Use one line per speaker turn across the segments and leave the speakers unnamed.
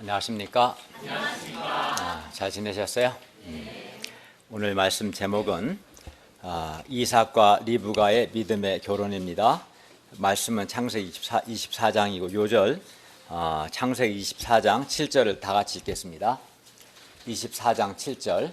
안녕하십니까? 잘 지내셨어요? 오늘 말씀 제목은 이삭과 리브가의 믿음의 결혼입니다. 말씀은 창세기 24장이고 요절 창세기 24장 7절을 다 같이 읽겠습니다. 24장 7절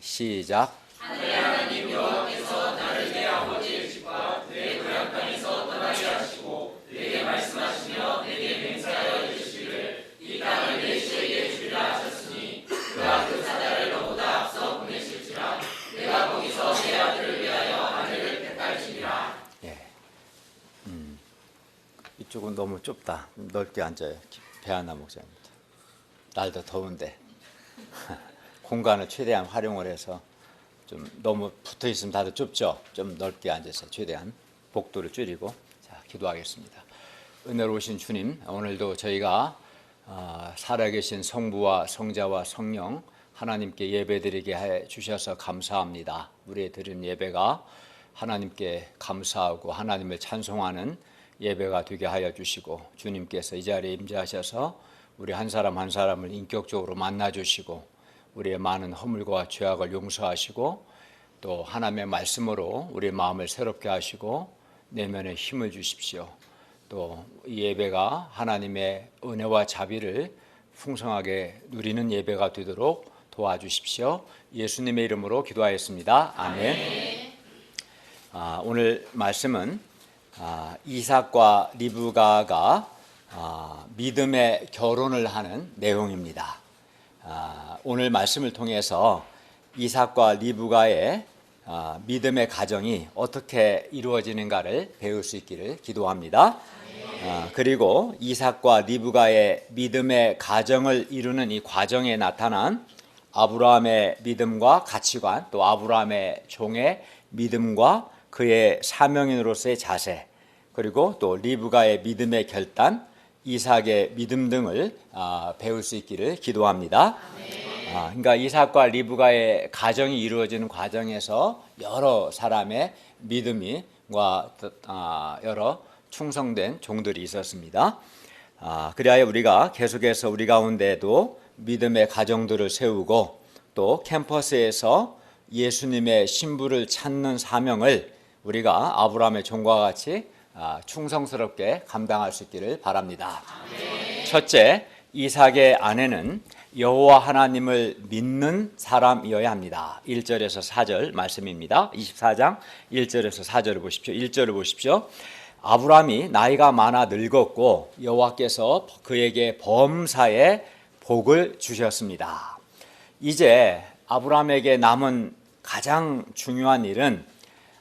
시작.
하나님 여호와께서 나를 내 아버지의 집과 내 고향 땅에서 떠나게 하시고 내게 말씀하시며 내게 맹세하여 이르시기를 이 땅을 내 주에게 주리라 하셨으니 그가 그 사자를 너보다 앞서 보내실지라 내가 거기서 내 아들을 위하여 아내를 택할지니라.
이쪽은 너무 좁다. 넓게 앉아요. 배하나 목사입니다. 날도 더운데 공간을 최대한 활용을 해서 좀 너무 붙어 있으면 다들 좁죠. 좀 넓게 앉아서 최대한 복도를 줄이고 자 기도하겠습니다. 은혜로우신 주님, 오늘도 저희가 살아계신 성부와 성자와 성령 하나님께 예배드리게 해 주셔서 감사합니다. 우리의 드린 예배가 하나님께 감사하고 하나님을 찬송하는 예배가 되게 하여 주시고 주님께서 이 자리에 임재하셔서 우리 한 사람 한 사람을 인격적으로 만나 주시고 우리의 많은 허물과 죄악을 용서하시고 또 하나님의 말씀으로 우리의 마음을 새롭게 하시고 내면에 힘을 주십시오. 또 이 예배가 하나님의 은혜와 자비를 풍성하게 누리는 예배가 되도록 도와주십시오. 예수님의 이름으로 기도하였습니다. 아멘. 오늘 말씀은 이삭과 리브가가 믿음의 결혼을 하는 내용입니다. 오늘 말씀을 통해서 이삭과 리브가의 믿음의 가정이 어떻게 이루어지는가를 배울 수 있기를 기도합니다. 그리고 이삭과 리브가의 믿음의 가정을 이루는 이 과정에 나타난 아브라함의 믿음과 가치관, 또 아브라함의 종의 믿음과 그의 사명인으로서의 자세, 그리고 또 리브가의 믿음의 결단, 이삭의 믿음 등을 배울 수 있기를 기도합니다. 그러니까 이삭과 리브가의 가정이 이루어지는 과정에서 여러 사람의 믿음과 여러 충성된 종들이 있었습니다. 그리하여 우리가 계속해서 우리 가운데도 믿음의 가정들을 세우고 또 캠퍼스에서 예수님의 신부를 찾는 사명을 우리가 아브라함의 종과 같이 충성스럽게 감당할 수 있기를 바랍니다. 첫째, 이삭의 아내는 여호와 하나님을 믿는 사람이어야 합니다. 1절에서 4절 말씀입니다. 24장 1절에서 4절을 보십시오. 1절을 보십시오. 아브라함이 나이가 많아 늙었고 여호와께서 그에게 범사에 복을 주셨습니다. 이제 아브라함에게 남은 가장 중요한 일은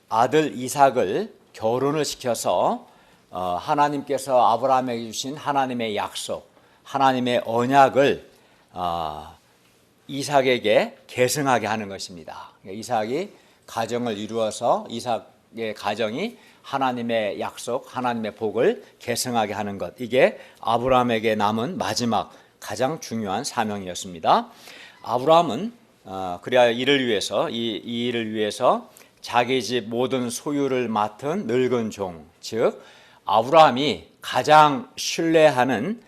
아들 이삭을 결혼을 시켜서 하나님께서 아브라함에게 주신 하나님의 약속, 하나님의 언약을 이삭에게 계승하게 하는 것입니다. 이삭이 가정을 이루어서 이삭의 가정이 하나님의 약속, 하나님의 복을 계승하게 하는 것, 이게 아브라함에게 남은 마지막 가장 중요한 사명이었습니다. 아브라함은 그래야 이를 위해서 이 일을 위해서 자기 집 모든 소유를 맡은 늙은 종, 즉 아브라함이 가장 신뢰하는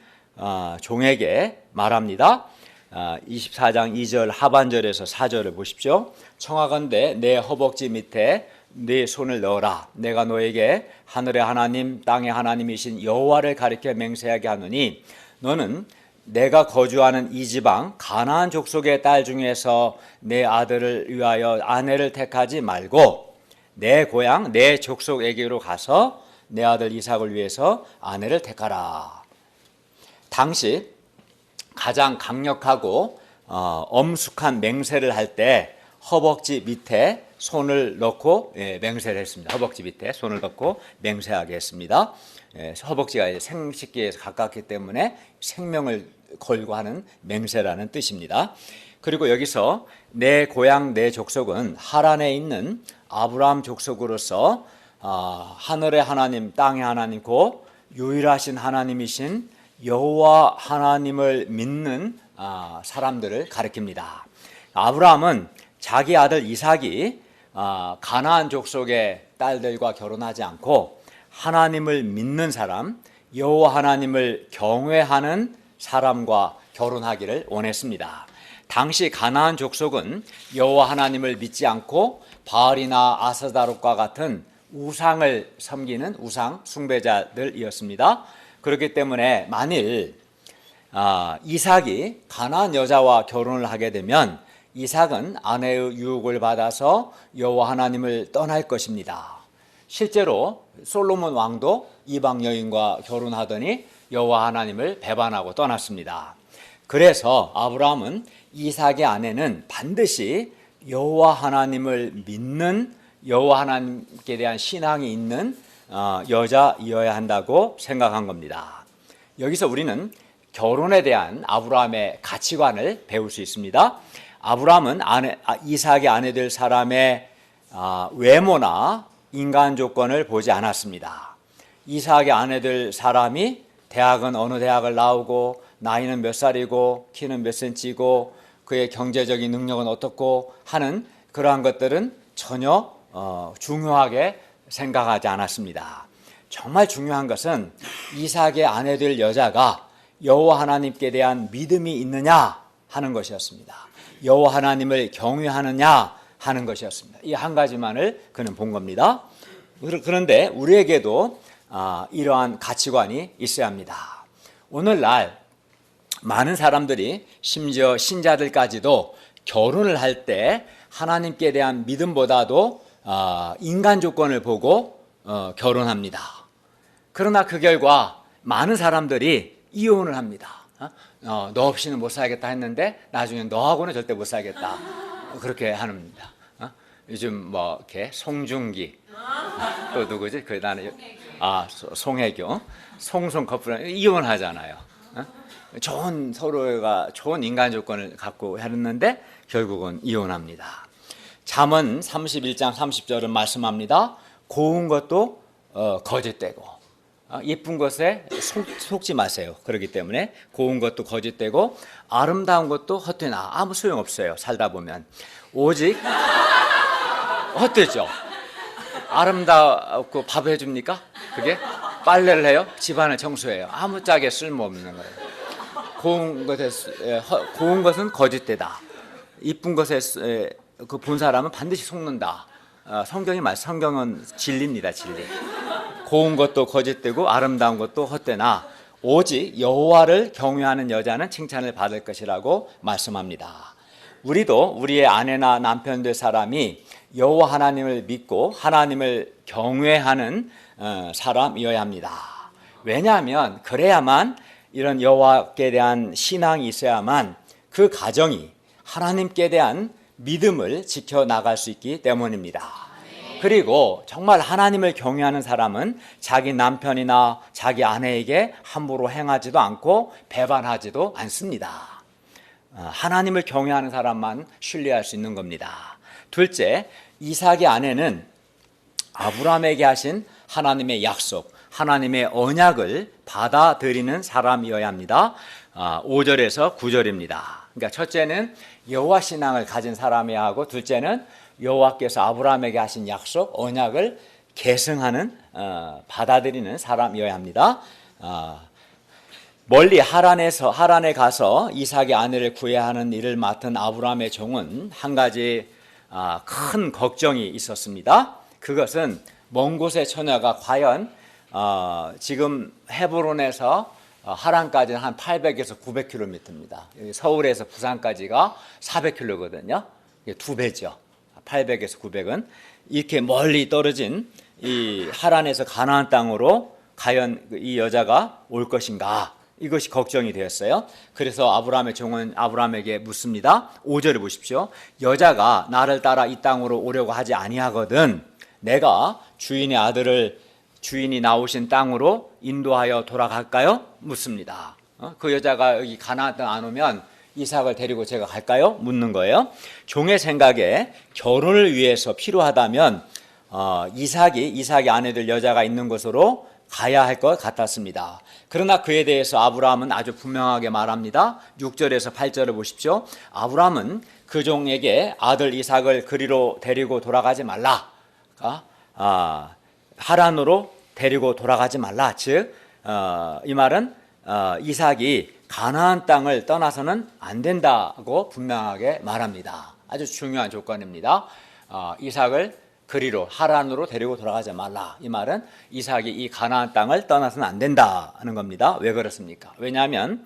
종에게 말합니다. 24장 2절 하반절에서 4절을 보십시오. 청하건대 내 허벅지 밑에 네 손을 넣어라. 내가 너에게 하늘의 하나님 땅의 하나님이신 여호와를 가리켜 맹세하게 하노니 너는 내가 거주하는 이 지방 가나안 족속의 딸 중에서 내 아들을 위하여 아내를 택하지 말고 내 고향 내 족속에게로 가서 내 아들 이삭을 위해서 아내를 택하라. 당시 가장 강력하고 엄숙한 맹세를 할 때 허벅지 밑에 손을 넣고 맹세를 했습니다. 허벅지 밑에 손을 넣고 맹세하게 했습니다. 허벅지가 생식기에 가깝기 때문에 생명을 걸고 하는 맹세라는 뜻입니다. 그리고 여기서 내 고향 내 족속은 하란에 있는 아브라함 족속으로서 하늘의 하나님 땅의 하나님 곧 유일하신 하나님이신 여호와 하나님을 믿는 사람들을 가리킵니다. 아브라함은 자기 아들 이삭이 가나안 족속의 딸들과 결혼하지 않고 하나님을 믿는 사람, 여호와 하나님을 경외하는 사람과 결혼하기를 원했습니다. 당시 가나안 족속은 여호와 하나님을 믿지 않고 바알이나 아스다롯과 같은 우상을 섬기는 우상 숭배자들이었습니다. 그렇기 때문에 만일 이삭이 가나안 여자와 결혼을 하게 되면 이삭은 아내의 유혹을 받아서 여호와 하나님을 떠날 것입니다. 실제로 솔로몬 왕도 이방 여인과 결혼하더니 여호와 하나님을 배반하고 떠났습니다. 그래서 아브라함은 이삭의 아내는 반드시 여호와 하나님을 믿는, 여호와 하나님께 대한 신앙이 있는 여자이어야 한다고 생각한 겁니다. 여기서 우리는 결혼에 대한 아브라함의 가치관을 배울 수 있습니다. 아브라함은 이삭의 아내 될 사람의 외모나 인간 조건을 보지 않았습니다. 이삭의 아내 될 사람이 대학은 어느 대학을 나오고 나이는 몇 살이고 키는 몇 센치고 그의 경제적인 능력은 어떻고 하는 그러한 것들은 전혀 중요하게 생각하지 않았습니다. 정말 중요한 것은 이삭의 아내 될 여자가 여호와 하나님께 대한 믿음이 있느냐 하는 것이었습니다. 여호와 하나님을 경외하느냐 하는 것이었습니다. 이 한 가지만을 그는 본 겁니다. 그런데 우리에게도 이러한 가치관이 있어야 합니다. 오늘날 많은 사람들이 심지어 신자들까지도 결혼을 할 때 하나님께 대한 믿음보다도 인간 조건을 보고 결혼합니다. 그러나 그 결과 많은 사람들이 이혼을 합니다. 너 없이는 못 살겠다 했는데 나중에 너하고는 절대 못 살겠다. 그렇게 합니다. 요즘 뭐 이렇게 송중기 또 누구지? 그 나는 송혜교, 송송 커플은 이혼하잖아요. 좋은 서로가 좋은 인간 조건을 갖고 했는데 결국은 이혼합니다. 잠언 31장 30절은 말씀합니다. 고운 것도 거짓되고 예쁜 것에 속지 마세요. 그렇기 때문에 고운 것도 거짓되고 아름다운 것도 헛되나 아무 소용없어요. 살다 보면 오직 헛되죠. 아름답고 밥 해줍니까? 그게 빨래를 해요? 집안을 청소해요? 아무짝에 쓸모없는 거예요. 고운 것은 거짓되다. 이쁜 것에 그 본 사람은 반드시 속는다. 성경은 진리입니다. 진리. 고운 것도 거짓되고 아름다운 것도 헛되나 오직 여호와를 경외하는 여자는 칭찬을 받을 것이라고 말씀합니다. 우리도 우리의 아내나 남편 될 사람이 여호와 하나님을 믿고 하나님을 경외하는 사람이어야 합니다. 왜냐하면 그래야만 이런 여호와께 대한 신앙이 있어야만 그 가정이 하나님께 대한 믿음을 지켜나갈 수 있기 때문입니다. 그리고 정말 하나님을 경외하는 사람은 자기 남편이나 자기 아내에게 함부로 행하지도 않고 배반하지도 않습니다. 하나님을 경외하는 사람만 신뢰할 수 있는 겁니다. 둘째, 이삭의 아내는 아브라함에게 하신 하나님의 약속, 하나님의 언약을 받아들이는 사람이어야 합니다. 5절에서 9절입니다. 그러니까 첫째는 여호와 신앙을 가진 사람이어야 하고 둘째는 여호와께서 아브라함에게 하신 약속, 언약을 계승하는 받아들이는 사람이어야 합니다. 멀리 하란에 가서 이삭의 아내를 구해야 하는 일을 맡은 아브라함의 종은 한 가지 큰 걱정이 있었습니다. 그것은 먼 곳의 처녀가 과연 지금 헤브론에서 하란까지는 한 800에서 900km입니다. 서울에서 부산까지가 400km거든요. 두 배죠. 800에서 900은 이렇게 멀리 떨어진 이 하란에서 가나안 땅으로 과연 이 여자가 올 것인가? 이것이 걱정이 되었어요. 그래서 아브라함의 종은 아브라함에게 묻습니다. 5절을 보십시오. 여자가 나를 따라 이 땅으로 오려고 하지 아니하거든 내가 주인의 아들을 주인이 나오신 땅으로 인도하여 돌아갈까요? 묻습니다. 그 여자가 여기 가나안 땅 안 오면 이삭을 데리고 제가 갈까요? 묻는 거예요. 종의 생각에 결혼을 위해서 필요하다면 이삭이 아내들 여자가 있는 곳으로 가야 할 것 같았습니다. 그러나 그에 대해서 아브라함은 아주 분명하게 말합니다. 6절에서 8절을 보십시오. 아브라함은 그 종에게 아들 이삭을 그리로 데리고 돌아가지 말라. 하란으로 데리고 돌아가지 말라. 즉 이 말은 이삭이 가나안 땅을 떠나서는 안 된다고 분명하게 말합니다. 아주 중요한 조건입니다. 이삭을 그리로 하란으로 데리고 돌아가지 말라. 이 말은 이삭이 이 가나안 땅을 떠나서는 안 된다는 겁니다. 왜 그렇습니까? 왜냐하면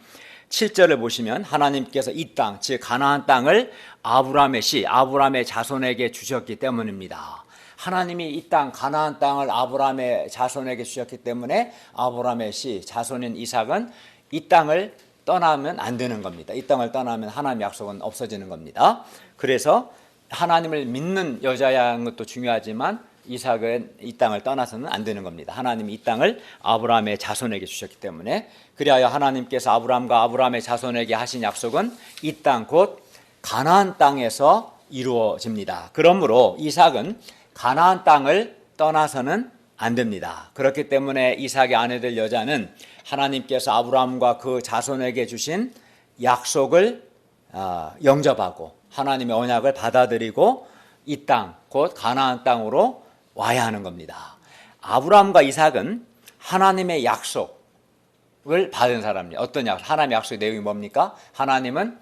7절을 보시면 하나님께서 이 땅, 즉 가나안 땅을 아브라함의 자손에게 주셨기 때문입니다. 하나님이 이 땅 가나안 땅을 아브라함의 자손에게 주셨기 때문에 아브라함의 자손인 이삭은 이 땅을 떠나면 안 되는 겁니다. 이 땅을 떠나면 하나님의 약속은 없어지는 겁니다. 그래서 하나님을 믿는 여자야 하는 것도 중요하지만 이삭은 이 땅을 떠나서는 안 되는 겁니다. 하나님이 이 땅을 아브라함의 자손에게 주셨기 때문에. 그리하여 하나님께서 아브라함과 아브라함의 자손에게 하신 약속은 이 땅 곧 가나안 땅에서 이루어집니다. 그러므로 이삭은 가나안 땅을 떠나서는 안 됩니다. 그렇기 때문에 이삭의 아내 될 여자는 하나님께서 아브라함과 그 자손에게 주신 약속을 영접하고 하나님의 언약을 받아들이고 이 땅, 곧 가나안 땅으로 와야 하는 겁니다. 아브라함과 이삭은 하나님의 약속을 받은 사람입니다. 어떤 약속? 하나님의 약속의 내용이 뭡니까? 하나님은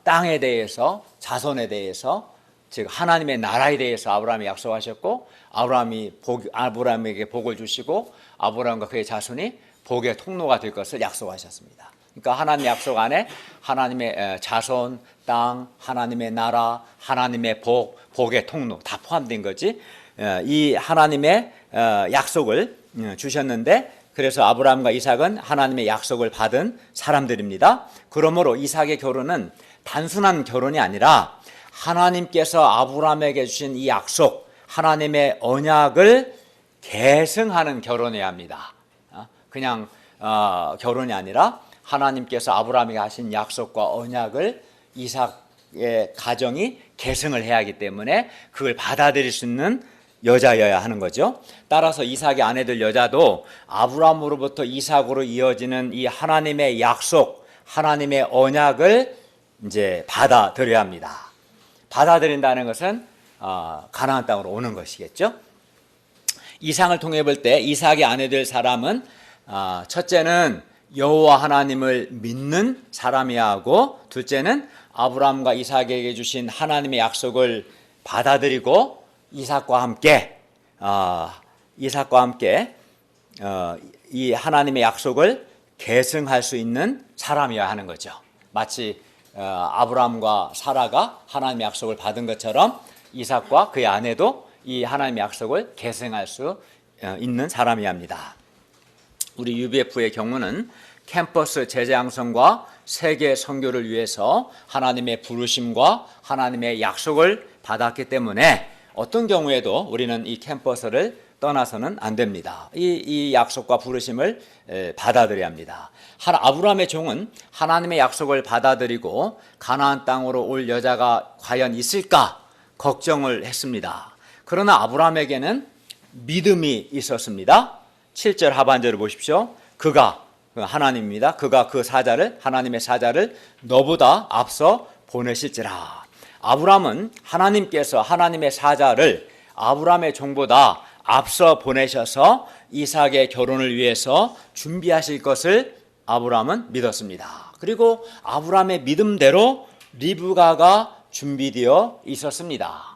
땅에 대해서, 자손에 대해서, 즉 하나님의 나라에 대해서 아브라함이 약속하셨고, 아브라함에게 복을 주시고 아브라함과 그의 자손이 복의 통로가 될 것을 약속하셨습니다. 그러니까 하나님의 약속 안에 하나님의 자손, 땅, 하나님의 나라, 하나님의 복의 통로 다 포함된 거지. 이 하나님의 약속을 주셨는데, 그래서 아브라함과 이삭은 하나님의 약속을 받은 사람들입니다. 그러므로 이삭의 결혼은 단순한 결혼이 아니라 하나님께서 아브라함에게 주신 이 약속, 하나님의 언약을 계승하는 결혼이어야 합니다. 그냥 결혼이 아니라 하나님께서 아브라함에게 하신 약속과 언약을 이삭의 가정이 계승을 해야 하기 때문에 그걸 받아들일 수 있는 여자여야 하는 거죠. 따라서 이삭의 아내들 여자도 아브라함으로부터 이삭으로 이어지는 이 하나님의 약속, 하나님의 언약을 이제 받아들여야 합니다. 받아들인다는 것은 가나안 땅으로 오는 것이겠죠. 이삭을 통해 볼 때 이삭의 아내들 사람은 첫째는 여호와 하나님을 믿는 사람이야 하고, 둘째는 아브라함과 이삭에게 주신 하나님의 약속을 받아들이고 이삭과 함께 이 하나님의 약속을 계승할 수 있는 사람이어야 하는 거죠. 마치 아브라함과 사라가 하나님의 약속을 받은 것처럼 이삭과 그의 아내도 이 하나님의 약속을 계승할 수 있는 사람이어야 합니다. 우리 UBF의 경우는 캠퍼스 제자 양성과 세계 선교를 위해서 하나님의 부르심과 하나님의 약속을 받았기 때문에 어떤 경우에도 우리는 이 캠퍼스를 떠나서는 안 됩니다. 이 약속과 부르심을 받아들여야 합니다. 아브라함의 종은 하나님의 약속을 받아들이고 가나안 땅으로 올 여자가 과연 있을까 걱정을 했습니다. 그러나 아브라함에게는 믿음이 있었습니다. 7절 하반절을 보십시오. 그가, 하나님입니다. 그가 그 사자를, 하나님의 사자를 너보다 앞서 보내실지라. 아브라함은 하나님께서 하나님의 사자를 아브라함의 종보다 앞서 보내셔서 이삭의 결혼을 위해서 준비하실 것을 아브라함은 믿었습니다. 그리고 아브라함의 믿음대로 리브가가 준비되어 있었습니다.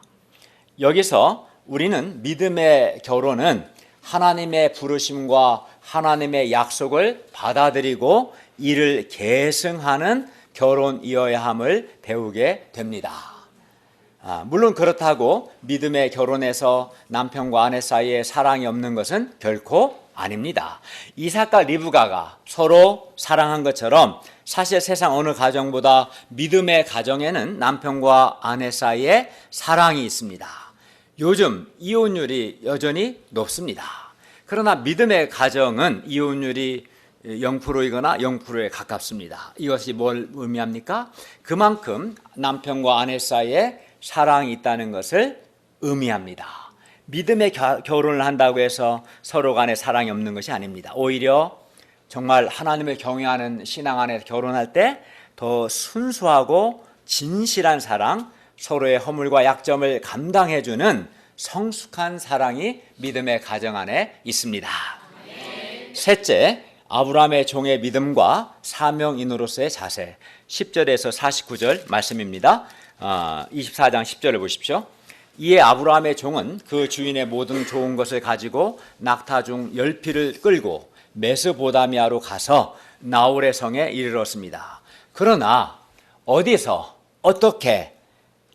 여기서 우리는 믿음의 결혼은 하나님의 부르심과 하나님의 약속을 받아들이고 이를 계승하는 결혼이어야 함을 배우게 됩니다. 물론 그렇다고 믿음의 결혼에서 남편과 아내 사이에 사랑이 없는 것은 결코 아닙니다. 이삭과 리브가가 서로 사랑한 것처럼 사실 세상 어느 가정보다 믿음의 가정에는 남편과 아내 사이에 사랑이 있습니다. 요즘 이혼율이 여전히 높습니다. 그러나 믿음의 가정은 이혼율이 0%이거나 0%에 가깝습니다. 이것이 뭘 의미합니까? 그만큼 남편과 아내 사이에 사랑이 있다는 것을 의미합니다. 믿음의 결혼을 한다고 해서 서로 간에 사랑이 없는 것이 아닙니다. 오히려 정말 하나님을 경외하는 신앙 안에 결혼할 때 더 순수하고 진실한 사랑, 서로의 허물과 약점을 감당해주는 성숙한 사랑이 믿음의 가정 안에 있습니다. 셋째, 아브라함의 종의 믿음과 사명인으로서의 자세. 10절에서 49절 말씀입니다. 24장 10절을 보십시오. 이에 아브라함의 종은 그 주인의 모든 좋은 것을 가지고 낙타 중 10피를 끌고 메스보다미아로 가서 나홀의 성에 이르렀습니다. 그러나 어디서 어떻게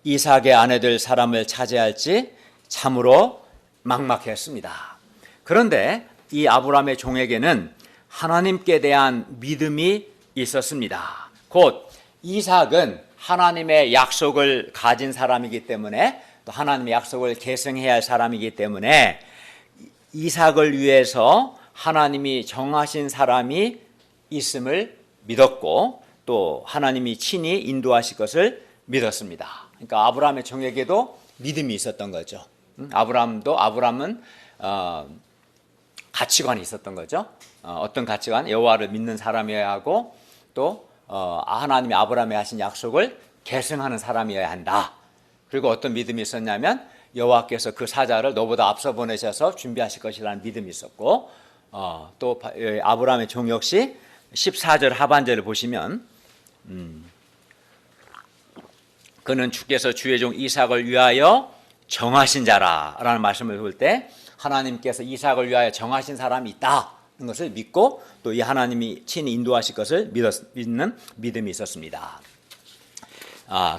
이삭의 아내 될 사람을 차지할지 참으로 막막했습니다. 그런데 이 아브라함의 종에게는 하나님께 대한 믿음이 있었습니다. 곧 이삭은 하나님의 약속을 가진 사람이기 때문에, 또 하나님의 약속을 계승해야 할 사람이기 때문에 이삭을 위해서 하나님이 정하신 사람이 있음을 믿었고, 또 하나님이 친히 인도하실 것을 믿었습니다. 그러니까 아브라함의 종에게도 믿음이 있었던 거죠. 아브라함은 가치관이 있었던 거죠. 어떤 가치관? 여호와를 믿는 사람이어야 하고, 또 하나님이 아브라함에 하신 약속을 계승하는 사람이어야 한다. 그리고 어떤 믿음이 있었냐면 여호와께서 그 사자를 너보다 앞서 보내셔서 준비하실 것이라는 믿음이 있었고, 또 아브라함의 종 역시 14절 하반절을 보시면 그는 주께서 주의 종 이삭을 위하여 정하신 자라라는 말씀을 볼 때 하나님께서 이삭을 위하여 정하신 사람이 있다는 것을 믿고, 또 이 하나님이 친히 인도하실 것을 믿는 믿음이 있었습니다.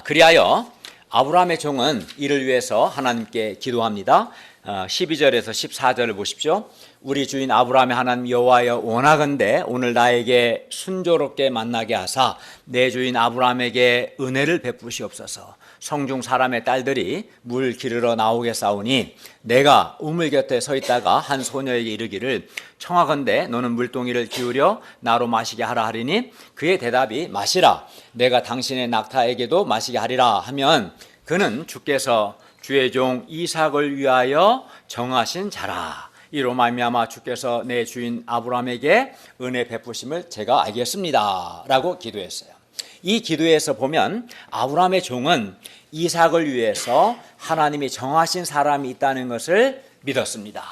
그리하여 아브라함의 종은 이를 위해서 하나님께 기도합니다. 12절에서 14절을 보십시오. 우리 주인 아브라함의 하나님 여호와여, 원하건대 오늘 나에게 순조롭게 만나게 하사 내 주인 아브라함에게 은혜를 베푸시옵소서. 성중 사람의 딸들이 물 기르러 나오게 싸우니 내가 우물 곁에 서 있다가 한 소녀에게 이르기를 청하건대 너는 물동이를 기울여 나로 마시게 하라 하리니 그의 대답이 마시라, 내가 당신의 낙타에게도 마시게 하리라 하면 그는 주께서 주의 종 이삭을 위하여 정하신 자라. 이로 말미암아 주께서 내 주인 아브라함에게 은혜 베푸심을 제가 알겠습니다 라고 기도했어요. 이 기도에서 보면 아브라함의 종은 이삭을 위해서 하나님이 정하신 사람이 있다는 것을 믿었습니다.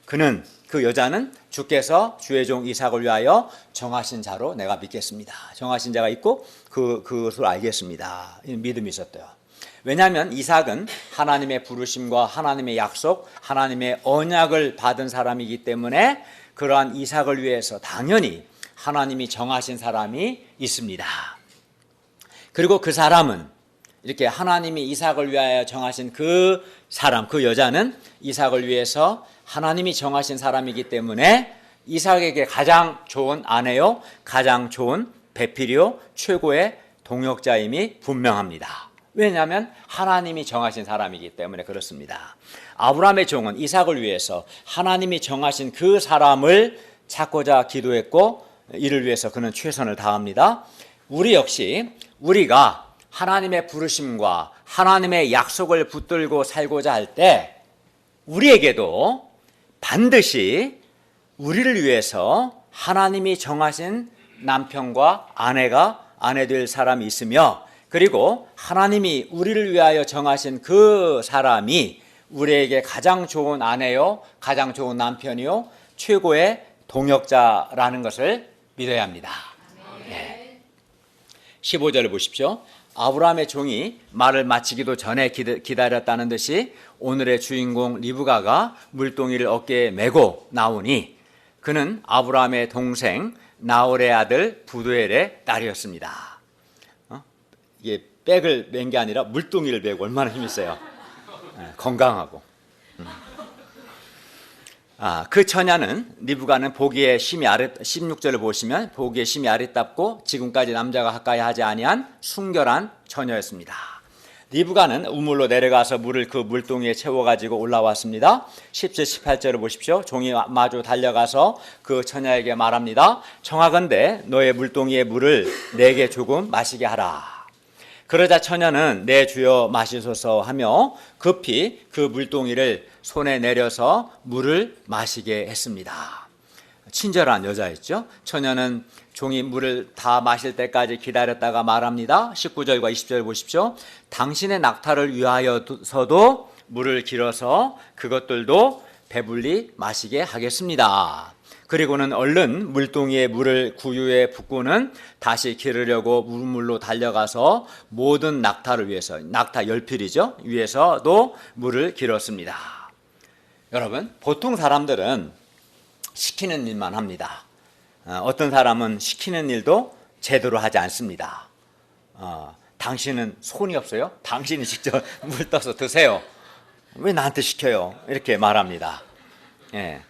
그 여자는 주께서 주의 종 이삭을 위하여 정하신 자로 내가 믿겠습니다. 정하신 자가 있고 그것을 알겠습니다. 믿음이 있었대요. 왜냐하면 이삭은 하나님의 부르심과 하나님의 약속, 하나님의 언약을 받은 사람이기 때문에 그러한 이삭을 위해서 당연히 하나님이 정하신 사람이 있습니다. 그리고 그 사람은 이렇게 하나님이 이삭을 위하여 정하신 그 사람, 그 여자는 이삭을 위해서 하나님이 정하신 사람이기 때문에 이삭에게 가장 좋은 아내요, 가장 좋은 배필이요, 최고의 동역자임이 분명합니다. 왜냐하면 하나님이 정하신 사람이기 때문에 그렇습니다. 아브라함의 종은 이삭을 위해서 하나님이 정하신 그 사람을 찾고자 기도했고, 이를 위해서 그는 최선을 다합니다. 우리 역시 우리가 하나님의 부르심과 하나님의 약속을 붙들고 살고자 할 때 우리에게도 반드시 우리를 위해서 하나님이 정하신 남편과 아내 될 사람이 있으며, 그리고 하나님이 우리를 위하여 정하신 그 사람이 우리에게 가장 좋은 아내요, 가장 좋은 남편이요, 최고의 동역자라는 것을 믿어야 합니다. 네. 15절을 보십시오. 아브라함의 종이 말을 마치기도 전에 기다렸다는 듯이 오늘의 주인공 리브가가 물동이를 어깨에 메고 나오니 그는 아브라함의 동생 나홀의 아들 부두엘의 딸이었습니다. 이게 백을 맨 게 아니라 물동이를 메고 얼마나 힘이 세요. 건강하고. 그 처녀는 리브가는 보기에 심히 16절을 보시면 보기에 심히 아리답고 지금까지 남자가 가까이 하지 아니한 순결한 처녀였습니다. 리브가는 우물로 내려가서 물을 그 물동이에 채워가지고 올라왔습니다. 17, 18절을 보십시오. 종이 마주 달려가서 그 처녀에게 말합니다. 청하건대 너의 물동이의 물을 내게 조금 마시게 하라. 그러자 처녀는 내 주여 마시소서 하며 급히 그 물동이를 손에 내려서 물을 마시게 했습니다. 친절한 여자였죠. 처녀는 종이 물을 다 마실 때까지 기다렸다가 말합니다. 19절과 20절 보십시오. 당신의 낙타를 위하여서도 물을 길어서 그것들도 배불리 마시게 하겠습니다. 그리고는 얼른 물동이에 물을 구유에 붓고는 다시 기르려고 물로 달려가서 모든 낙타를 위해서, 낙타 열필이죠, 위해서도 물을 길었습니다. 여러분, 보통 사람들은 시키는 일만 합니다. 어떤 사람은 시키는 일도 제대로 하지 않습니다. 당신은 손이 없어요? 당신이 직접 물 떠서 드세요. 왜 나한테 시켜요? 이렇게 말합니다. 예.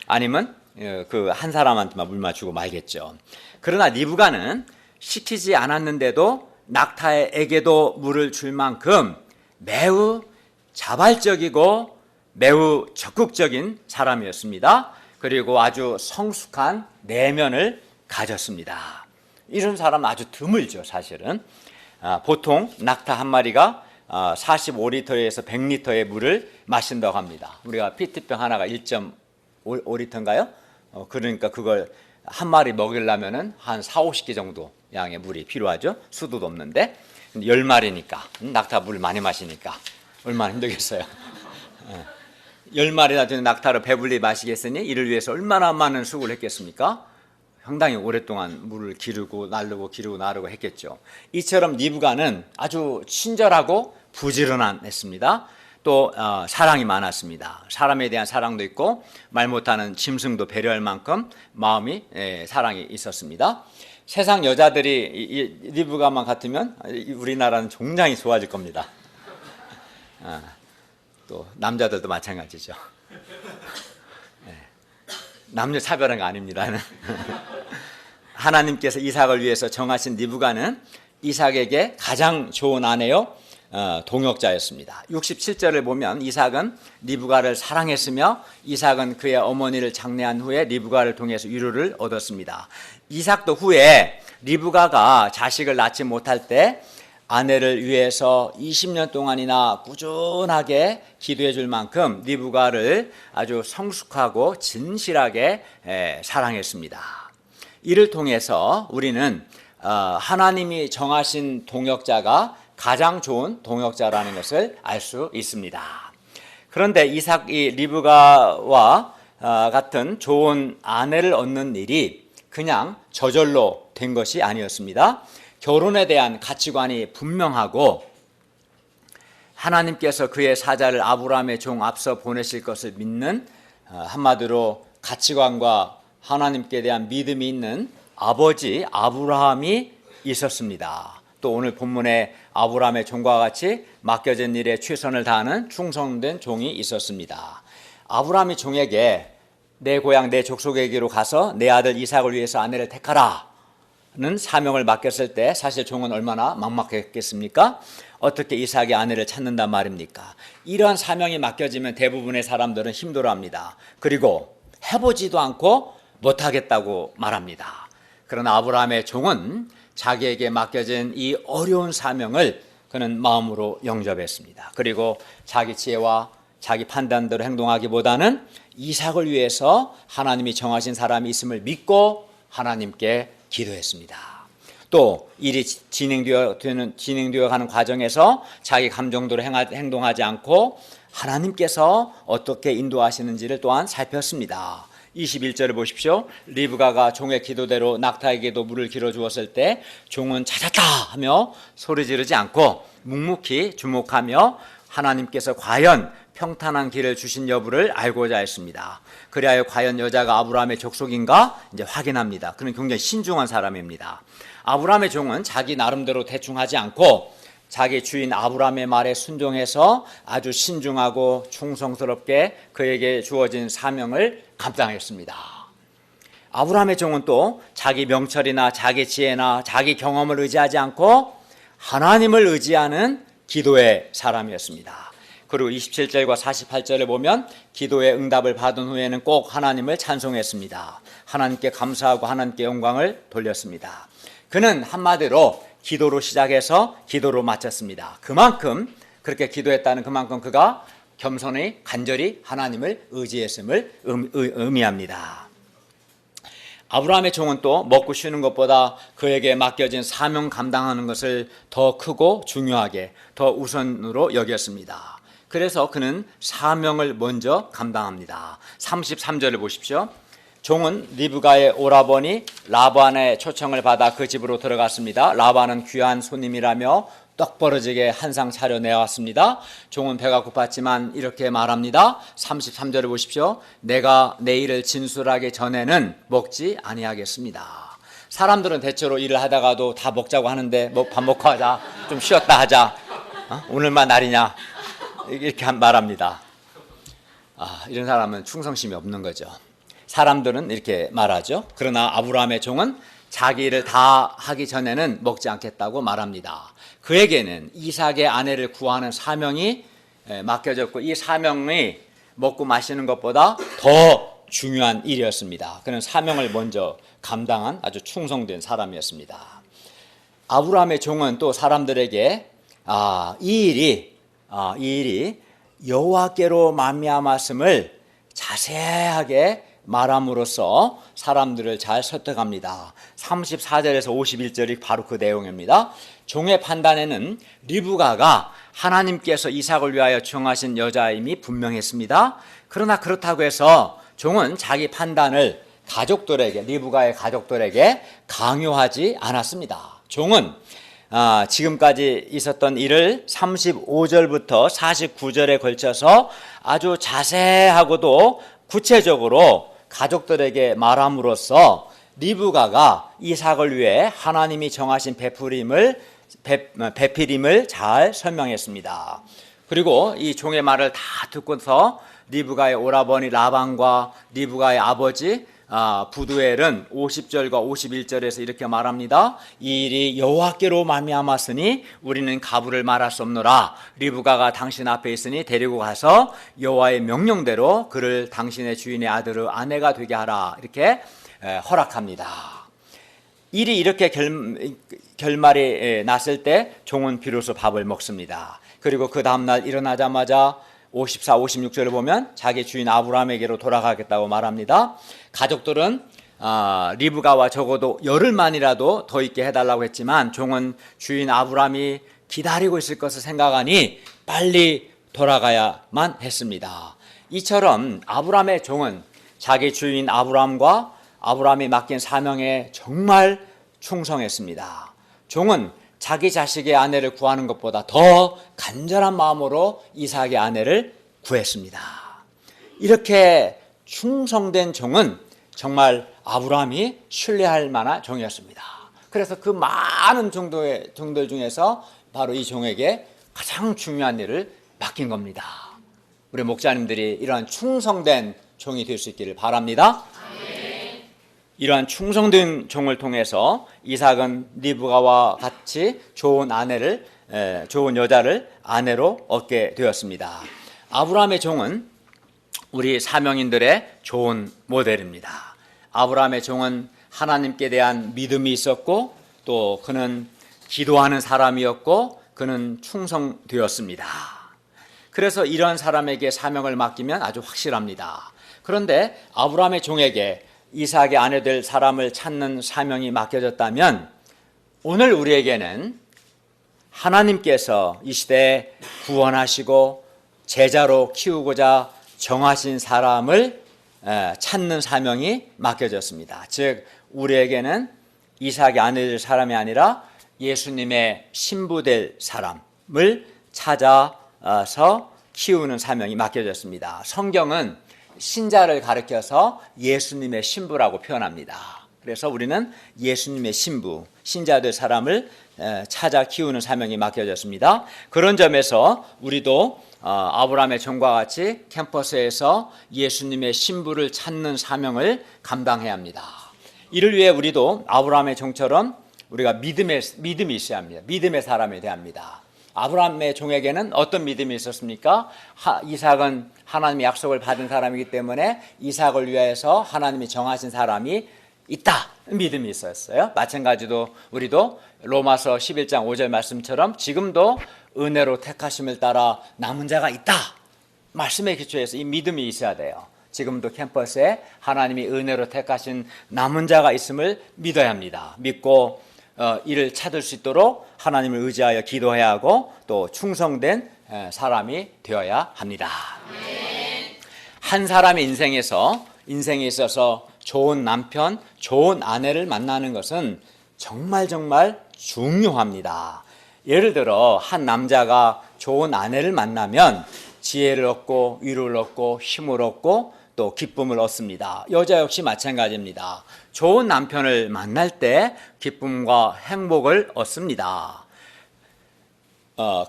아니면 그 한 사람한테만 물 마주고 말겠죠. 그러나 리브가는 시키지 않았는데도 낙타에게도 물을 줄 만큼 매우 자발적이고 매우 적극적인 사람이었습니다. 그리고 아주 성숙한 내면을 가졌습니다. 이런 사람은 아주 드물죠, 사실은. 보통 낙타 한 마리가 45리터에서 100리터의 물을 마신다고 합니다. 우리가 피트병 하나가 1.5리터인가요? 그러니까 그걸 한 마리 먹이려면 한 4, 50개 정도 양의 물이 필요하죠. 수도도 없는데 10마리니까 낙타 물 많이 마시니까 얼마나 힘들겠어요. 10마리나 되는 낙타를 배불리 마시겠으니 이를 위해서 얼마나 많은 수고를 했겠습니까? 상당히 오랫동안 물을 기르고 나르고 했겠죠. 이처럼 리브가는 아주 친절하고 부지런했습니다. 또 사랑이 많았습니다. 사람에 대한 사랑도 있고 말 못하는 짐승도 배려할 만큼 마음이 사랑이 있었습니다. 세상 여자들이 리브가만 같으면 우리나라는 굉장히 좋아질 겁니다. 또 남자들도 마찬가지죠. 남녀 차별은 아닙니다. 하나님께서 이삭을 위해서 정하신 리브가는 이삭에게 가장 좋은 아내요 동역자였습니다. 67절을 보면 이삭은 리브가를 사랑했으며 이삭은 그의 어머니를 장례한 후에 리브가를 통해서 위로를 얻었습니다. 이삭도 후에 리브가가 자식을 낳지 못할 때 아내를 위해서 20년 동안이나 꾸준하게 기도해 줄 만큼 리브가를 아주 성숙하고 진실하게 사랑했습니다. 이를 통해서 우리는 하나님이 정하신 동역자가 가장 좋은 동역자라는 것을 알 수 있습니다. 그런데 이삭이 리브가와 같은 좋은 아내를 얻는 일이 그냥 저절로 된 것이 아니었습니다. 결혼에 대한 가치관이 분명하고 하나님께서 그의 사자를 아브라함의 종 앞서 보내실 것을 믿는 한마디로 가치관과 하나님께 대한 믿음이 있는 아버지 아브라함이 있었습니다. 또 오늘 본문에 아브라함의 종과 같이 맡겨진 일에 최선을 다하는 충성된 종이 있었습니다. 아브라함이 종에게 내 고향 내 족속에게로 가서 내 아들 이삭을 위해서 아내를 택하라 는 사명을 맡겼을 때 사실 종은 얼마나 막막했겠습니까? 어떻게 이삭의 아내를 찾는단 말입니까? 이러한 사명이 맡겨지면 대부분의 사람들은 힘들어합니다. 그리고 해보지도 않고 못하겠다고 말합니다. 그러나 아브라함의 종은 자기에게 맡겨진 이 어려운 사명을 그는 마음으로 영접했습니다. 그리고 자기 지혜와 자기 판단대로 행동하기보다는 이삭을 위해서 하나님이 정하신 사람이 있음을 믿고 하나님께 기도했습니다. 또 일이 진행되어 가는 과정에서 자기 감정대로 행동하지 않고 하나님께서 어떻게 인도하시는지를 또한 살폈습니다. 21절을 보십시오. 리브가가 종의 기도대로 낙타에게도 물을 길어 주었을 때 종은 찾았다 하며 소리 지르지 않고 묵묵히 주목하며 하나님께서 과연 평탄한 길을 주신 여부를 알고자 했습니다. 그리하여 과연 여자가 아브라함의 족속인가 이제 확인합니다. 그는 굉장히 신중한 사람입니다. 아브라함의 종은 자기 나름대로 대충 하지 않고 자기 주인 아브라함의 말에 순종해서 아주 신중하고 충성스럽게 그에게 주어진 사명을 감당했습니다. 아브라함의 종은 또 자기 명철이나 자기 지혜나 자기 경험을 의지하지 않고 하나님을 의지하는 기도의 사람이었습니다. 그리고 27절과 48절에 보면 기도의 응답을 받은 후에는 꼭 하나님을 찬송했습니다. 하나님께 감사하고 하나님께 영광을 돌렸습니다. 그는 한마디로 기도로 시작해서 기도로 마쳤습니다. 그만큼 그렇게 기도했다는 그만큼 그가 겸손히 간절히 하나님을 의지했음을 의미합니다. 아브라함의 종은 또 먹고 쉬는 것보다 그에게 맡겨진 사명 감당하는 것을 더 크고 중요하게 더 우선으로 여겼습니다. 그래서 그는 사명을 먼저 감당합니다. 33절을 보십시오. 종은 리브가의 오라버니 라반의 초청을 받아 그 집으로 들어갔습니다. 라반은 귀한 손님이라며 떡 벌어지게 한 상 차려내왔습니다. 종은 배가 고팠지만 이렇게 말합니다. 33절을 보십시오. 내가 내일을 진술하기 전에는 먹지 아니하겠습니다. 사람들은 대체로 일을 하다가도 다 먹자고 하는데 뭐 밥 먹고 하자, 좀 쉬었다 하자, 오늘만 날이냐, 이렇게 말합니다. 이런 사람은 충성심이 없는 거죠. 사람들은 이렇게 말하죠. 그러나 아브라함의 종은 자기 일을 다 하기 전에는 먹지 않겠다고 말합니다. 그에게는 이삭의 아내를 구하는 사명이 맡겨졌고, 이 사명이 먹고 마시는 것보다 더 중요한 일이었습니다. 그는 사명을 먼저 감당한 아주 충성된 사람이었습니다. 아브라함의 종은 또 사람들에게 이 일이 여호와께로 말미암았음을 자세하게 말함으로써 사람들을 잘 설득합니다. 34절에서 51절이 바로 그 내용입니다. 종의 판단에는 리브가가 하나님께서 이삭을 위하여 정하신 여자임이 분명했습니다. 그러나 그렇다고 해서 종은 자기 판단을 리브가의 가족들에게 강요하지 않았습니다. 종은 지금까지 있었던 일을 35절부터 49절에 걸쳐서 아주 자세하고도 구체적으로 가족들에게 말함으로써 리브가가 이삭을 위해 하나님이 정하신 배필임을 잘 설명했습니다. 그리고 이 종의 말을 다 듣고서 리브가의 오라버니 라반과 리브가의 아버지 부두엘은 50절과 51절에서 이렇게 말합니다. 이 일이 여호와께로 말미암았으니 우리는 가부를 말할 수 없노라. 리브가가 당신 앞에 있으니 데리고 가서 여호와의 명령대로 그를 당신의 주인의 아들의 아내가 되게 하라. 이렇게 허락합니다. 일이 이렇게 결말이 났을 때 종은 비로소 밥을 먹습니다. 그리고 그 다음날 일어나자마자 54, 56절을 보면 자기 주인 아브라함에게로 돌아가겠다고 말합니다. 가족들은 리브가와 적어도 열흘만이라도 더 있게 해달라고 했지만 종은 주인 아브라함이 기다리고 있을 것을 생각하니 빨리 돌아가야만 했습니다. 이처럼 아브라함의 종은 자기 주인 아브라함과 아브라함이 맡긴 사명에 정말 충성했습니다. 종은 자기 자식의 아내를 구하는 것보다 더 간절한 마음으로 이삭의 아내를 구했습니다. 이렇게 충성된 종은 정말 아브라함이 신뢰할 만한 종이었습니다. 그래서 그 많은 종들 중에서 바로 이 종에게 가장 중요한 일을 맡긴 겁니다. 우리 목사님들이 이러한 충성된 종이 될 수 있기를 바랍니다. 이러한 충성된 종을 통해서 이삭은 리브가와 같이 좋은 여자를 아내로 얻게 되었습니다. 아브라함의 종은 우리 사명인들의 좋은 모델입니다. 아브라함의 종은 하나님께 대한 믿음이 있었고, 또 그는 기도하는 사람이었고, 그는 충성되었습니다. 그래서 이런 사람에게 사명을 맡기면 아주 확실합니다. 그런데 아브라함의 종에게 이삭의 아내 될 사람을 찾는 사명이 맡겨졌다면, 오늘 우리에게는 하나님께서 이 시대에 구원하시고 제자로 키우고자 정하신 사람을 찾는 사명이 맡겨졌습니다. 즉 우리에게는 이삭의 아내 될 사람이 아니라 예수님의 신부 될 사람을 찾아서 키우는 사명이 맡겨졌습니다. 성경은 신자를 가리켜서 예수님의 신부라고 표현합니다. 그래서 우리는 예수님의 신부, 신자 될 사람을 찾아 키우는 사명이 맡겨졌습니다. 그런 점에서 우리도 아브라함의 종과 같이 캠퍼스에서 예수님의 신부를 찾는 사명을 감당해야 합니다. 이를 위해 우리도 아브라함의 종처럼 우리가 믿음이 있어야 합니다. 믿음의 사람이 돼야 합니다. 아브라함의 종에게는 어떤 믿음이 있었습니까? 이삭은 하나님의 약속을 받은 사람이기 때문에 이삭을 위해서 하나님이 정하신 사람이 있다, 믿음이 있었어요. 마찬가지로 우리도 로마서 11장 5절 말씀처럼 지금도 은혜로 택하심을 따라 남은 자가 있다, 말씀에 기초해서 이 믿음이 있어야 돼요. 지금도 캠퍼스에 하나님이 은혜로 택하신 남은 자가 있음을 믿어야 합니다. 믿고 이를 찾을 수 있도록 하나님을 의지하여 기도해야 하고 또 충성된 사람이 되어야 합니다. 한 사람의 인생에 있어서 좋은 남편, 좋은 아내를 만나는 것은 정말 중요합니다. 예를 들어 한 남자가 좋은 아내를 만나면 지혜를 얻고 위로를 얻고 힘을 얻고 또 기쁨을 얻습니다. 여자 역시 마찬가지입니다. 좋은 남편을 만날 때 기쁨과 행복을 얻습니다.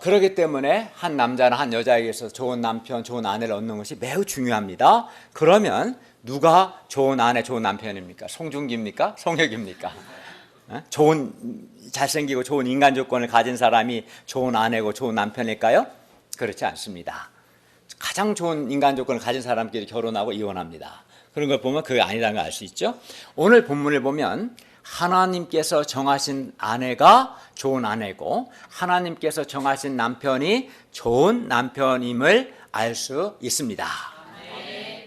그렇기 때문에 한 남자나 한 여자에게서 좋은 남편, 좋은 아내를 얻는 것이 매우 중요합니다. 그러면 누가 좋은 아내, 좋은 남편입니까? 송중기입니까? 송혁입니까? 좋은 잘생기고 좋은 인간 조건을 가진 사람이 좋은 아내고 좋은 남편일까요? 그렇지 않습니다. 가장 좋은 인간 조건을 가진 사람끼리 결혼하고 이혼합니다. 그런 걸 보면 그게 아니라는 걸 알 수 있죠. 오늘 본문을 보면 하나님께서 정하신 아내가 좋은 아내고 하나님께서 정하신 남편이 좋은 남편임을 알 수 있습니다.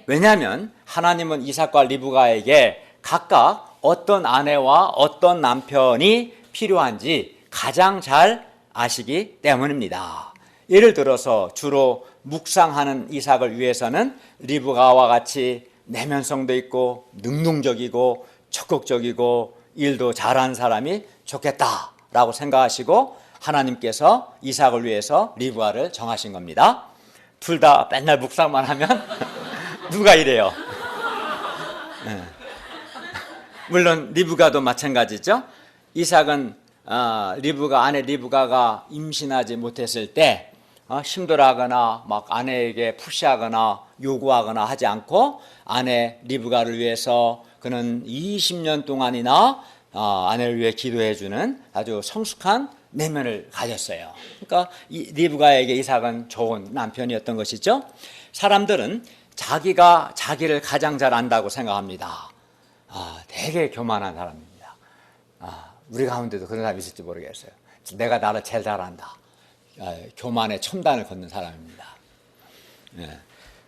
왜냐하면 하나님은 이삭과 리브가에게 각각 어떤 아내와 어떤 남편이 필요한지 가장 잘 아시기 때문입니다. 예를 들어서 주로 묵상하는 이삭을 위해서는 리브가와 같이 내면성도 있고 능동적이고 적극적이고 일도 잘하는 사람이 좋겠다라고 생각하시고 하나님께서 이삭을 위해서 리브가를 정하신 겁니다. 둘 다 맨날 묵상만 하면 누가 이래요? 네. 물론 리브가도 마찬가지죠. 이삭은 아내 리브가가 임신하지 못했을 때 힘들어하거나 막 아내에게 푸시하거나 요구하거나 하지 않고 아내 리브가를 위해서 그는 20년 동안이나 아내를 위해 기도해주는 아주 성숙한 내면을 가졌어요. 그러니까 리브가에게 이삭은 좋은 남편이었던 것이죠. 사람들은 자기가 자기를 가장 잘 안다고 생각합니다. 되게 교만한 사람입니다. 우리 가운데도 그런 사람이 있을지 모르겠어요. 내가 나를 제일 잘 안다. 교만의 첨단을 걷는 사람입니다.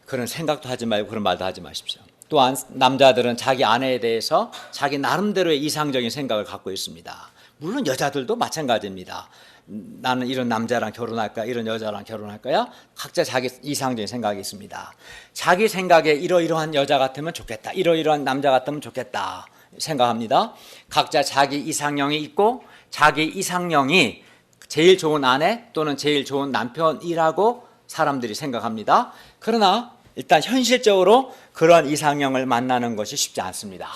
그런 생각도 하지 말고 그런 말도 하지 마십시오. 또한 남자들은 자기 아내에 대해서 자기 나름대로의 이상적인 생각을 갖고 있습니다. 물론 여자들도 마찬가지입니다. 나는 이런 남자랑 결혼할까, 이런 여자랑 결혼할 거야. 각자 자기 이상적인 생각이 있습니다. 자기 생각에 이러이러한 여자 같으면 좋겠다, 이러이러한 남자 같으면 좋겠다 생각합니다. 각자 자기 이상형이 있고 자기 이상형이 제일 좋은 아내 또는 제일 좋은 남편이라고 사람들이 생각합니다. 그러나 일단 현실적으로 그런 이상형을 만나는 것이 쉽지 않습니다.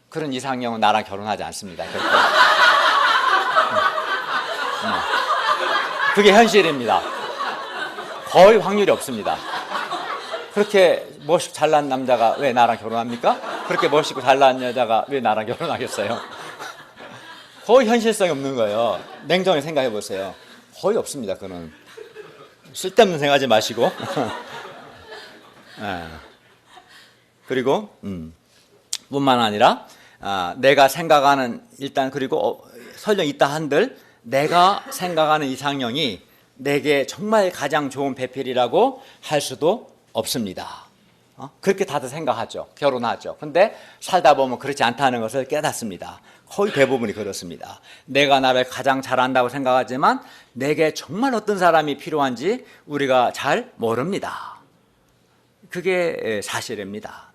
그런 이상형은 나랑 결혼하지 않습니다. 그게 현실입니다. 거의 확률이 없습니다. 그렇게 멋있고 잘난 남자가 왜 나랑 결혼합니까? 그렇게 멋있고 잘난 여자가 왜 나랑 결혼하겠어요? 거의 현실성이 없는 거예요. 냉정히 생각해 보세요. 거의 없습니다. 그는 쓸데없는 생각하지 마시고. 그리고 뿐만 아니라 내가 생각하는 일단 그리고 설령 있다 한들 내가 생각하는 이상형이 내게 정말 가장 좋은 배필이라고 할 수도 없습니다. 그렇게 다들 생각하죠. 결혼하죠. 근데 살다 보면 그렇지 않다는 것을 깨닫습니다. 거의 대부분이 그렇습니다. 내가 나를 가장 잘한다고 생각하지만 내게 정말 어떤 사람이 필요한지 우리가 잘 모릅니다. 그게 사실입니다.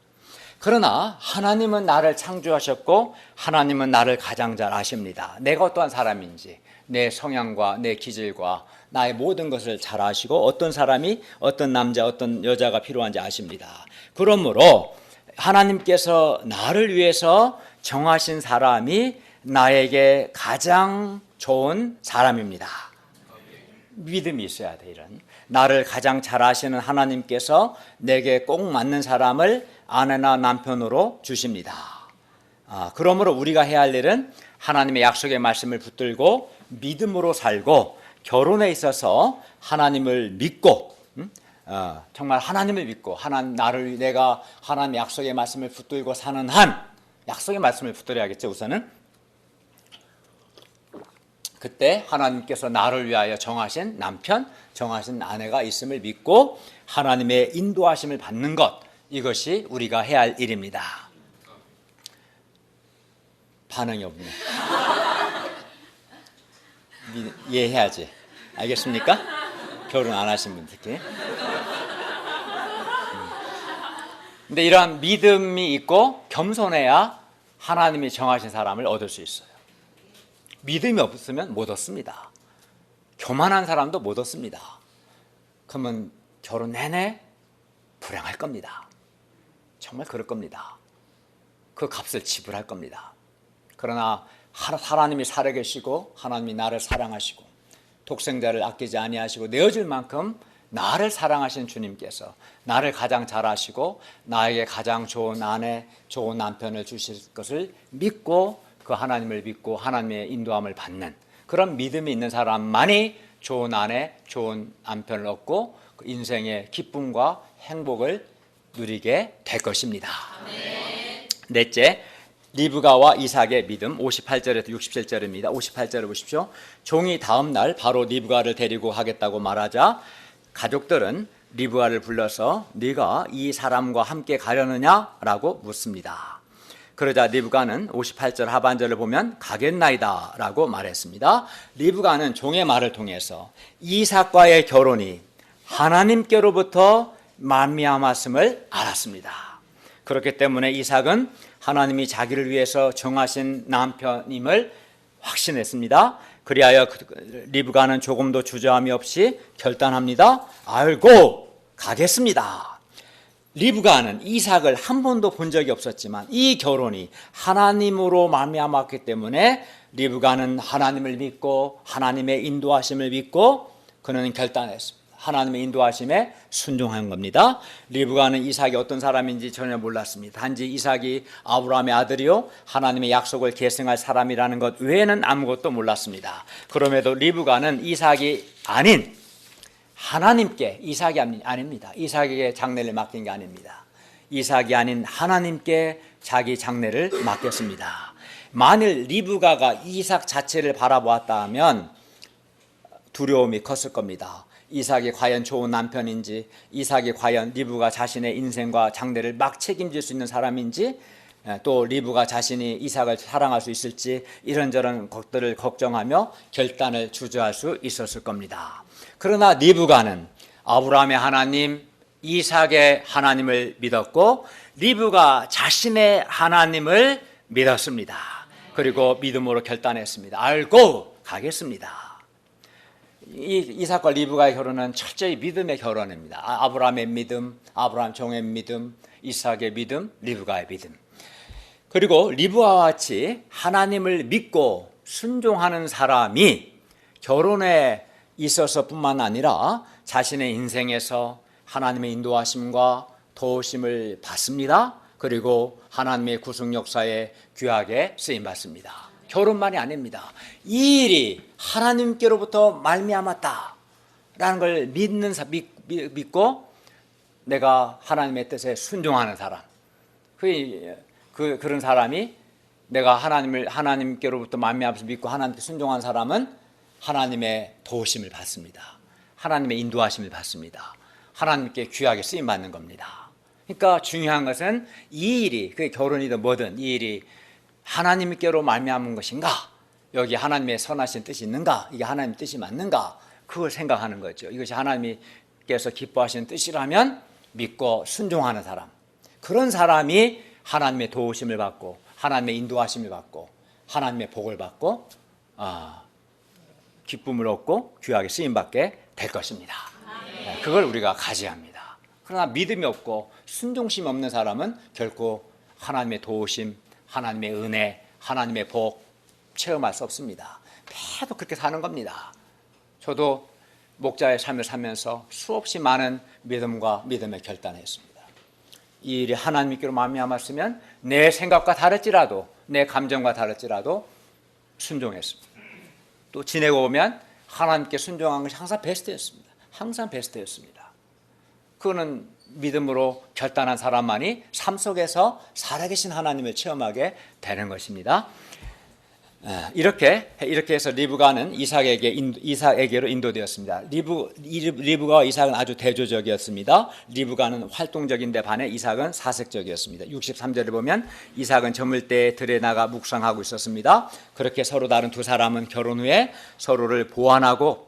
그러나 하나님은 나를 창조하셨고 하나님은 나를 가장 잘 아십니다. 내가 어떠한 사람인지, 내 성향과 내 기질과 나의 모든 것을 잘 아시고 어떤 사람이 어떤 남자 어떤 여자가 필요한지 아십니다. 그러므로 하나님께서 나를 위해서 정하신 사람이 나에게 가장 좋은 사람입니다. 믿음이 있어야 돼. 이런 나를 가장 잘 아시는 하나님께서 내게 꼭 맞는 사람을 아내나 남편으로 주십니다. 그러므로 우리가 해야 할 일은 하나님의 약속의 말씀을 붙들고 믿음으로 살고 결혼에 있어서 하나님을 믿고 정말 하나님을 믿고 내가 하나님의 약속의 말씀을 붙들고 사는 한 약속의 말씀을 붙들어야겠죠. 우선은 그때 하나님께서 나를 위하여 정하신 남편, 정하신 아내가 있음을 믿고 하나님의 인도하심을 받는 것, 이것이 우리가 해야 할 일입니다. 반응이 없네. 이해해야지. 알겠습니까? 결혼 안 하신 분 특히. 근데 이러한 믿음이 있고 겸손해야 하나님이 정하신 사람을 얻을 수 있어요. 믿음이 없으면 못 얻습니다. 교만한 사람도 못 얻습니다. 그러면 결혼 내내 불행할 겁니다. 정말 그럴 겁니다. 그 값을 지불할 겁니다. 그러나 하나님이 살아계시고 하나님이 나를 사랑하시고 독생자를 아끼지 아니하시고 내어줄 만큼 나를 사랑하신 주님께서 나를 가장 잘 아시고 나에게 가장 좋은 아내, 좋은 남편을 주실 것을 믿고 그 하나님을 믿고 하나님의 인도함을 받는 그런 믿음이 있는 사람만이 좋은 아내, 좋은 남편을 얻고 그 인생의 기쁨과 행복을 누리게 될 것입니다. 넷째, 리브가와 이삭의 믿음. 58절에서 67절입니다. 58절을 보십시오. 종이 다음 날 바로 리브가를 데리고 가겠다고 말하자 가족들은 리브가를 불러서 네가 이 사람과 함께 가려느냐라고 묻습니다. 그러자 리브가는 58절 하반절을 보면 가겠나이다 라고 말했습니다. 리브가는 종의 말을 통해서 이삭과의 결혼이 하나님께로부터 말미암았음을 알았습니다. 그렇기 때문에 이삭은 하나님이 자기를 위해서 정하신 남편임을 확신했습니다. 그리하여 리브가는 조금도 주저함이 없이 결단합니다. 알고 가겠습니다. 리브가는 이삭을 한 번도 본 적이 없었지만 이 결혼이 하나님으로 말미암았기 때문에 리브가는 하나님을 믿고 하나님의 인도하심을 믿고 그는 결단했습니다. 하나님의 인도하심에 순종한 겁니다. 리브가는 이삭이 어떤 사람인지 전혀 몰랐습니다. 단지 이삭이 아브라함의 아들이요 하나님의 약속을 계승할 사람이라는 것 외에는 아무것도 몰랐습니다. 그럼에도 리브가는 이삭이 아닌 하나님께, 이삭이 아닙니다. 이삭에게 장례를 맡긴 게 아닙니다. 이삭이 아닌 하나님께 자기 장례를 맡겼습니다. 만일 리브가가 이삭 자체를 바라보았다면 두려움이 컸을 겁니다. 이삭이 과연 좋은 남편인지, 이삭이 과연 리브가 자신의 인생과 장래를 막 책임질 수 있는 사람인지, 또 리브가 자신이 이삭을 사랑할 수 있을지 이런저런 것들을 걱정하며 결단을 주저할 수 있었을 겁니다. 그러나 리브가는 아브라함의 하나님, 이삭의 하나님을 믿었고 리브가 자신의 하나님을 믿었습니다. 그리고 믿음으로 결단했습니다. 알고 가겠습니다. 이삭과 리브가의 결혼은 철저히 믿음의 결혼입니다. 아브라함의 믿음, 아브라함 종의 믿음, 이삭의 믿음, 리브가의 믿음. 그리고 리브가와 같이 하나님을 믿고 순종하는 사람이 결혼에 있어서뿐만 아니라 자신의 인생에서 하나님의 인도하심과 도우심을 받습니다. 그리고 하나님의 구속 역사에 귀하게 쓰임 받습니다. 결혼만이 아닙니다. 이 일이 하나님께로부터 말미암았다라는 걸 믿고 내가 하나님의 뜻에 순종하는 사람. 그런 사람이 내가 하나님께로부터 말미암아서 믿고 하나님께 순종한 사람은 하나님의 도우심을 받습니다. 하나님의 인도하심을 받습니다. 하나님께 귀하게 쓰임 받는 겁니다. 그러니까 중요한 것은 이 일이 그 결혼이든 뭐든 이 일이 하나님께로 말미암은 것인가? 여기 하나님의 선하신 뜻이 있는가? 이게 하나님의 뜻이 맞는가? 그걸 생각하는 거죠. 이것이 하나님께서 기뻐하시는 뜻이라면 믿고 순종하는 사람. 그런 사람이 하나님의 도우심을 받고 하나님의 인도하심을 받고 하나님의 복을 받고 기쁨을 얻고 귀하게 쓰임받게 될 것입니다. 그걸 우리가 가지합니다. 그러나 믿음이 없고 순종심이 없는 사람은 결코 하나님의 도우심, 하나님의 은혜, 하나님의 복 체험할 수 없습니다. 계속 그렇게 사는 겁니다. 저도 목자의 삶을 살면서 수없이 많은 믿음과 믿음의 결단했습니다. 이 일이 하나님께로 말미암았으면 내 생각과 다를지라도 내 감정과 다를지라도 순종했습니다. 또 지내고 보면 하나님께 순종한 것이 항상 베스트였습니다. 항상 베스트였습니다. 그거는 믿음으로 결단한 사람만이 삶 속에서 살아계신 하나님을 체험하게 되는 것입니다. 이렇게 해서 리브가는 이삭에게로 인도되었습니다. 리브가와 이삭은 아주 대조적이었습니다. 리브가는 활동적인데 반해 이삭은 사색적이었습니다. 63절을 보면 이삭은 저물 때 들에 나가 묵상하고 있었습니다. 그렇게 서로 다른 두 사람은 결혼 후에 서로를 보완하고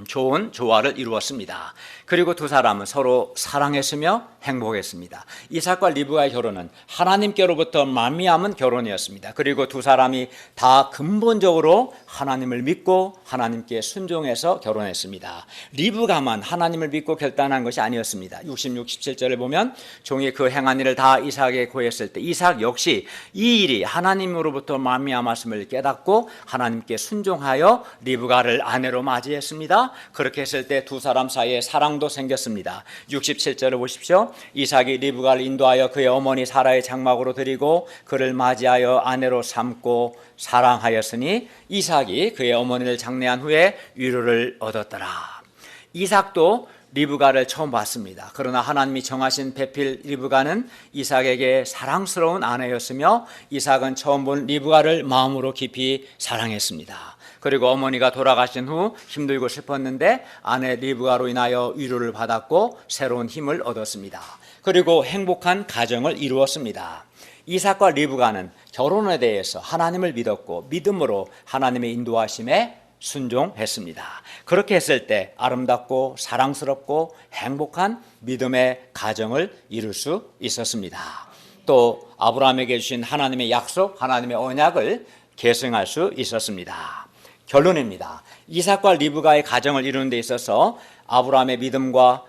좋은 조화를 이루었습니다. 그리고 두 사람은 서로 사랑했으며 행복했습니다. 이삭과 리브가의 결혼은 하나님께로부터 말미암은 결혼이었습니다. 그리고 두 사람이 다 근본적으로 하나님을 믿고 하나님께 순종해서 결혼했습니다. 리브가만 하나님을 믿고 결단한 것이 아니었습니다. 66, 17절을 보면 종이 그 행한 일을 다 이삭에게 고했을 때 이삭 역시 이 일이 하나님으로부터 말미암았음을 깨닫고 하나님께 순종하여 리브가를 아내로 맞이했습니다. 그렇게 했을 때 두 사람 사이에 사랑도 생겼습니다. 67절을 보십시오. 이삭이 리브가를 인도하여 그의 어머니 사라의 장막으로 드리고 그를 맞이하여 아내로 삼고 사랑하였으니 이삭이 그의 어머니를 장례한 후에 위로를 얻었더라. 이삭도 리브가를 처음 봤습니다. 그러나 하나님이 정하신 배필 리브가는 이삭에게 사랑스러운 아내였으며 이삭은 처음 본 리브가를 마음으로 깊이 사랑했습니다. 그리고 어머니가 돌아가신 후 힘들고 슬펐는데 아내 리브가로 인하여 위로를 받았고 새로운 힘을 얻었습니다. 그리고 행복한 가정을 이루었습니다. 이삭과 리브가는 결혼에 대해서 하나님을 믿었고 믿음으로 하나님의 인도하심에 순종했습니다. 그렇게 했을 때 아름답고 사랑스럽고 행복한 믿음의 가정을 이룰 수 있었습니다. 또 아브라함에게 주신 하나님의 약속, 하나님의 언약을 계승할 수 있었습니다. 결론입니다. 이삭과 리브가의 가정을 이루는 데 있어서 아브라함의 믿음과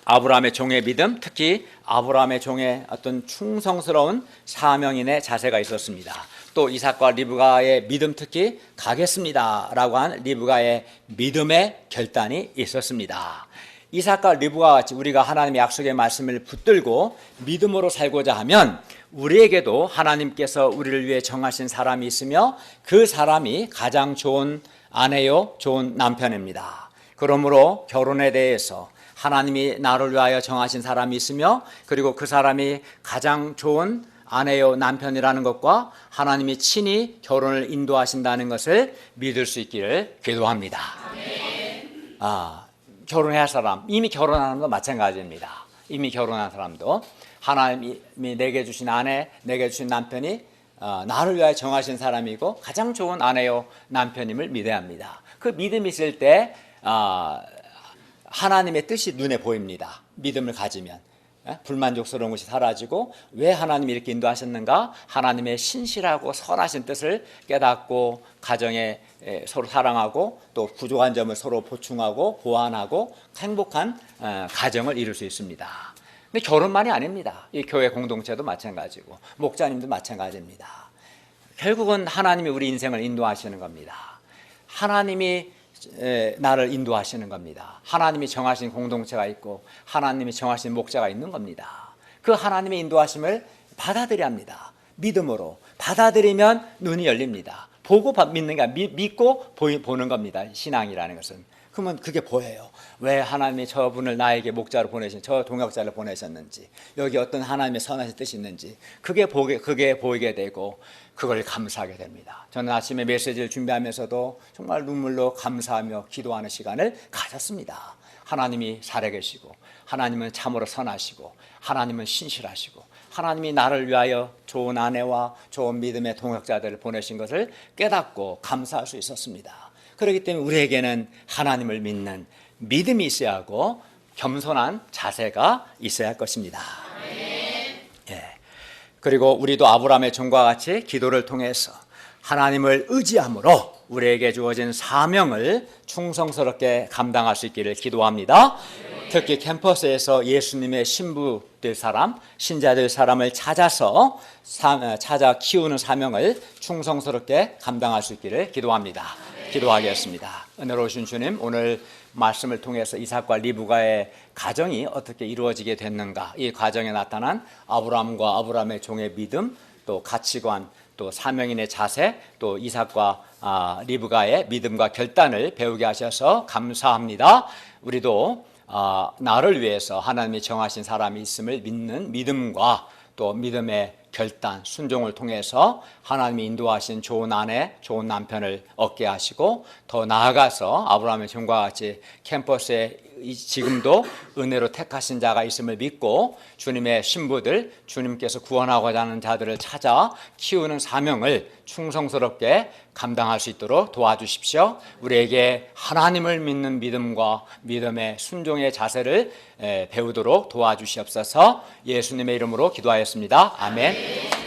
아브라함의 종의 믿음, 특히 아브라함의 종의 어떤 충성스러운 사명인의 자세가 있었습니다. 또 이삭과 리브가의 믿음, 특히 가겠습니다라고 한 리브가의 믿음의 결단이 있었습니다. 이삭과 리브가와 같이 우리가 하나님의 약속의 말씀을 붙들고 믿음으로 살고자 하면 우리에게도 하나님께서 우리를 위해 정하신 사람이 있으며 그 사람이 가장 좋은 아내요, 좋은 남편입니다. 그러므로 결혼에 대해서 하나님이 나를 위하여 정하신 사람이 있으며 그리고 그 사람이 가장 좋은 아내요 남편이라는 것과 하나님이 친히 결혼을 인도하신다는 것을 믿을 수 있기를 기도합니다. 결혼해야 할 사람, 이미 결혼하는 건 마찬가지입니다. 이미 결혼한 사람도 하나님이 내게 주신 아내, 내게 주신 남편이 나를 위하여 정하신 사람이고 가장 좋은 아내요 남편임을 믿어야 합니다. 그 믿음이 있을 때 하나님의 뜻이 눈에 보입니다. 믿음을 가지면 불만족스러운 것이 사라지고 왜 하나님이 이렇게 인도하셨는가? 하나님의 신실하고 선하신 뜻을 깨닫고 가정에 서로 사랑하고 또 부족한 점을 서로 보충하고 보완하고 행복한 가정을 이룰 수 있습니다. 근데 결혼만이 아닙니다. 이 교회 공동체도 마찬가지고 목자님도 마찬가지입니다. 결국은 하나님이 우리 인생을 인도하시는 겁니다. 하나님이 나를 인도하시는 겁니다. 하나님이 정하신 공동체가 있고 하나님이 정하신 목자가 있는 겁니다. 그 하나님의 인도하심을 받아들여야 합니다. 믿음으로 받아들이면 눈이 열립니다. 보고 믿는 게 아니라 믿고 보는 겁니다. 신앙이라는 것은. 그러면 그게 보여요. 왜 하나님이 저분을 나에게 목자로 보내신, 저 동역자를 보내셨는지, 여기 어떤 하나님의 선하신 뜻이 있는지 그게 보이게 되고 그걸 감사하게 됩니다. 저는 아침에 메시지를 준비하면서도 정말 눈물로 감사하며 기도하는 시간을 가졌습니다. 하나님이 살아계시고 하나님은 참으로 선하시고 하나님은 신실하시고 하나님이 나를 위하여 좋은 아내와 좋은 믿음의 동역자들을 보내신 것을 깨닫고 감사할 수 있었습니다. 그렇기 때문에 우리에게는 하나님을 믿는 믿음이 있어야 하고 겸손한 자세가 있어야 할 것입니다. 그리고 우리도 아브라함의 종과 같이 기도를 통해서 하나님을 의지함으로 우리에게 주어진 사명을 충성스럽게 감당할 수 있기를 기도합니다. 특히 캠퍼스에서 예수님의 신부들 사람, 신자들 사람을 찾아 키우는 사명을 충성스럽게 감당할 수 있기를 기도합니다. 기도하겠습니다. 은혜로우신 주님, 오늘 말씀을 통해서 이삭과 리브가의 가정이 어떻게 이루어지게 됐는가, 이 과정에 나타난 아브라함과 아브라함의 종의 믿음, 또 가치관, 또 사명인의 자세, 또 이삭과 리브가의 믿음과 결단을 배우게 하셔서 감사합니다. 우리도 나를 위해서 하나님이 정하신 사람이 있음을 믿는 믿음과 또 믿음의 결단, 순종을 통해서 하나님이 인도하신 좋은 아내, 좋은 남편을 얻게 하시고 더 나아가서 아브라함의 종과 같이 캠퍼스에 지금도 은혜로 택하신 자가 있음을 믿고 주님의 신부들, 주님께서 구원하고자 하는 자들을 찾아 키우는 사명을 충성스럽게 감당할 수 있도록 도와주십시오. 우리에게 하나님을 믿는 믿음과 믿음의 순종의 자세를 배우도록 도와주시옵소서. 예수님의 이름으로 기도하였습니다. 아멘.